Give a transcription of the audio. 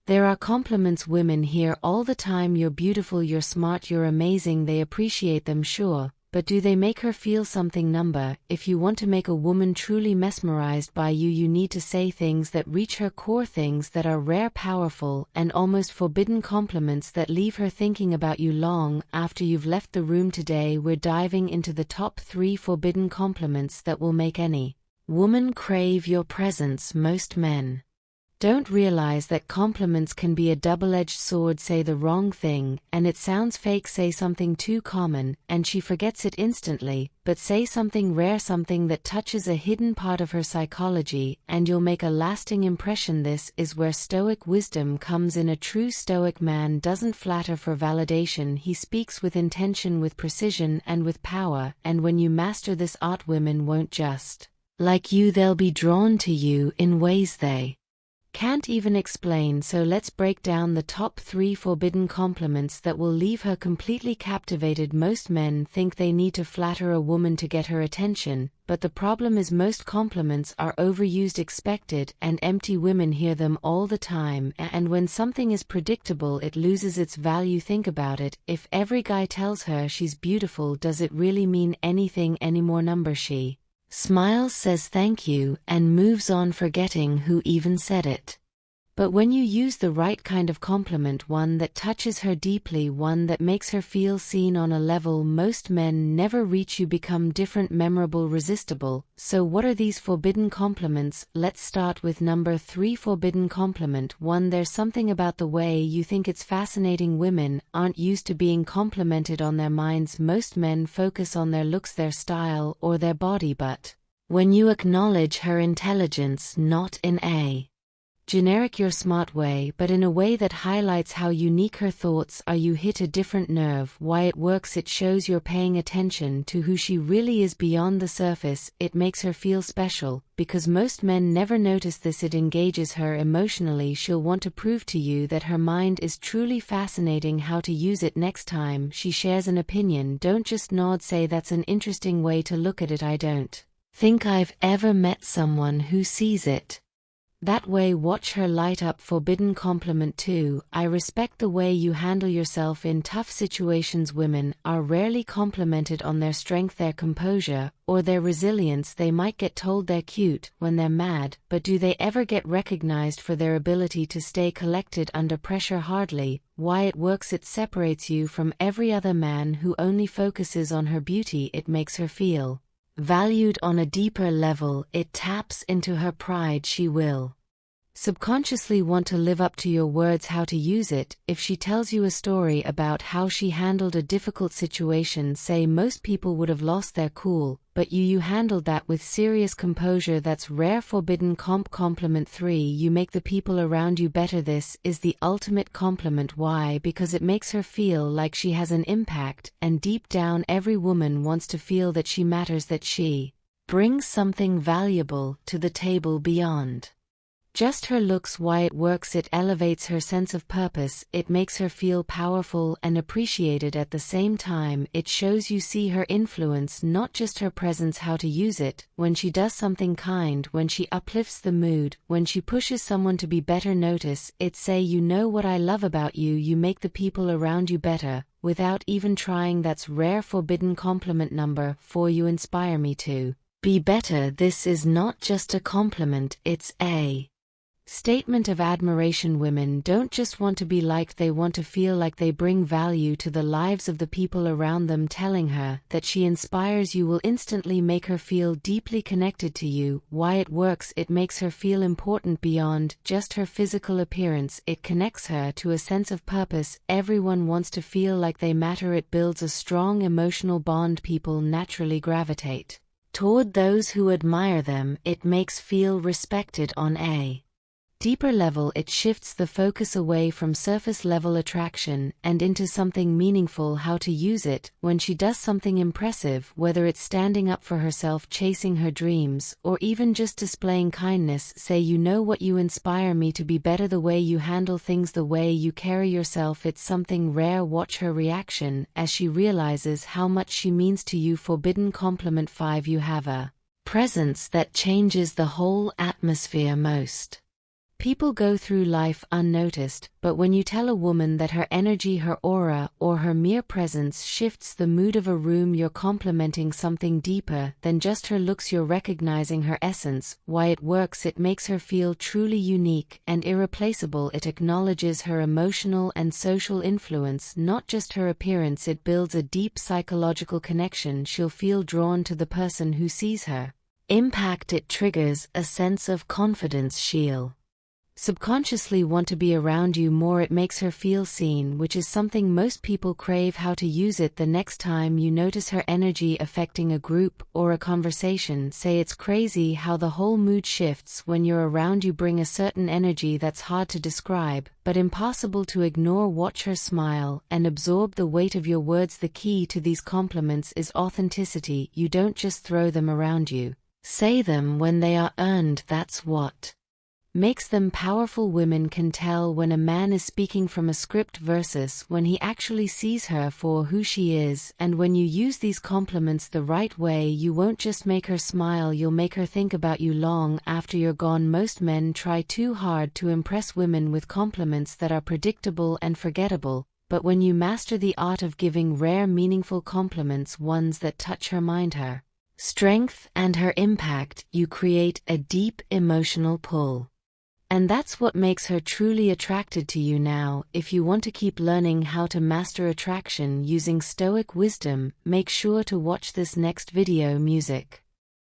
There are compliments women hear all the time: you're beautiful, you're smart, you're amazing. They appreciate them, sure, but do they make her feel something? Number, if you want to make a woman truly mesmerized by you, you need to say things that reach her core, things that are rare, powerful, and almost forbidden compliments that leave her thinking about you long after you've left the room. Today we're diving into the top 3 forbidden compliments that will make any woman crave your presence. Most men don't realize that compliments can be a double-edged sword. Say the wrong thing, and it sounds fake. Say something too common, and she forgets it instantly. But say something rare, something that touches a hidden part of her psychology, and you'll make a lasting impression. This is where Stoic wisdom comes in. A true Stoic man doesn't flatter for validation. He speaks with intention, with precision, and with power. And when you master this art, women won't just like you, they'll be drawn to you in ways they can't even explain. So let's break down the top 3 forbidden compliments that will leave her completely captivated. Most men think they need to flatter a woman to get her attention, but the problem is most compliments are overused, expected, and empty. Women hear them all the time, and when something is predictable, it loses its value. Think about it. If every guy tells her she's beautiful, does it really mean anything anymore? Number, she smiles, says thank you, and moves on, forgetting who even said it. But when you use the right kind of compliment, one that touches her deeply, one that makes her feel seen on a level most men never reach, you become different, memorable, resistible. So what are these forbidden compliments? Let's start with number 3 forbidden compliment. 1. There's something about the way you think it's fascinating. Women aren't used to being complimented on their minds. Most men focus on their looks, their style, or their body, but when you acknowledge her intelligence, not in a generic "you're smart" way, but in a way that highlights how unique her thoughts are, you hit a different nerve. Why it works? It shows you're paying attention to who she really is beyond the surface. It makes her feel special, because most men never notice this. It engages her emotionally. She'll want to prove to you that her mind is truly fascinating. How to use it? Next time she shares an opinion, don't just nod, say that's an interesting way to look at it. I don't think I've ever met someone who sees it that way. Watch her light up. Forbidden compliment 2. I respect the way you handle yourself in tough situations. Women are rarely complimented on their strength, their composure, or their resilience. They might get told they're cute when they're mad, but do they ever get recognized for their ability to stay collected under pressure? Hardly. Why it works? It separates you from every other man who only focuses on her beauty. It makes her feel valued on a deeper level. It taps into her pride. She will subconsciously want to live up to your words. How to use it? If she tells you a story about how she handled a difficult situation, say most people would have lost their cool, but you handled that with serious composure. That's rare. Forbidden compliment 3. You make the people around you better. This is the ultimate compliment. Why? Because it makes her feel like she has an impact, and deep down every woman wants to feel that she matters, that she brings something valuable to the table beyond just her looks. Why it works? It elevates her sense of purpose. It makes her feel powerful and appreciated at the same time. It shows you see her influence, not just her presence. How to use it? When she does something kind, when she uplifts the mood, when she pushes someone to be better, notice it. Say, you know what I love about you? You make the people around you better, without even trying. That's rare. Forbidden compliment number 4. You inspire me to be better. This is not just a compliment, it's a statement of admiration. Women don't just want to be liked, they want to feel like they bring value to the lives of the people around them. Telling her that she inspires you will instantly make her feel deeply connected to you. Why it works? It makes her feel important beyond just her physical appearance. It connects her to a sense of purpose. Everyone wants to feel like they matter. It builds a strong emotional bond. People naturally gravitate toward those who admire them. It makes feel respected on a deeper level. It shifts the focus away from surface level attraction and into something meaningful. How to use it? When she does something impressive, whether it's standing up for herself, chasing her dreams, or even just displaying kindness, say, you know what? You inspire me to be better. The way you handle things, the way you carry yourself, it's something rare. Watch her reaction as she realizes how much she means to you. Forbidden compliment 5. You have a presence that changes the whole atmosphere. Most People go through life unnoticed, but when you tell a woman that her energy, her aura, or her mere presence shifts the mood of a room, you're complimenting something deeper than just her looks. You're recognizing her essence, why it works. It makes her feel truly unique and irreplaceable. It acknowledges her emotional and social influence, not just her appearance. It builds a deep psychological connection. She'll feel drawn to the person who sees her. Impact. It triggers a sense of confidence. She'll subconsciously want to be around you more. It makes her feel seen, which is something most people crave. How to use it. The next time you notice her energy affecting a group or a conversation, say, "It's crazy how the whole mood shifts when you're around. You bring a certain energy that's hard to describe, but impossible to ignore." Watch her smile and absorb the weight of your words. The key to these compliments is authenticity. You don't just throw them around, you say them when they are earned. That's what makes them powerful. Women can tell when a man is speaking from a script versus when he actually sees her for who she is. And when you use these compliments the right way, you won't just make her smile, you'll make her think about you long after you're gone. Most men try too hard to impress women with compliments that are predictable and forgettable, but when you master the art of giving rare, meaningful compliments, ones that touch her mind, her strength, and her impact, you create a deep emotional pull. And that's what makes her truly attracted to you. Now, if you want to keep learning how to master attraction using Stoic wisdom, make sure to watch this next video. Music.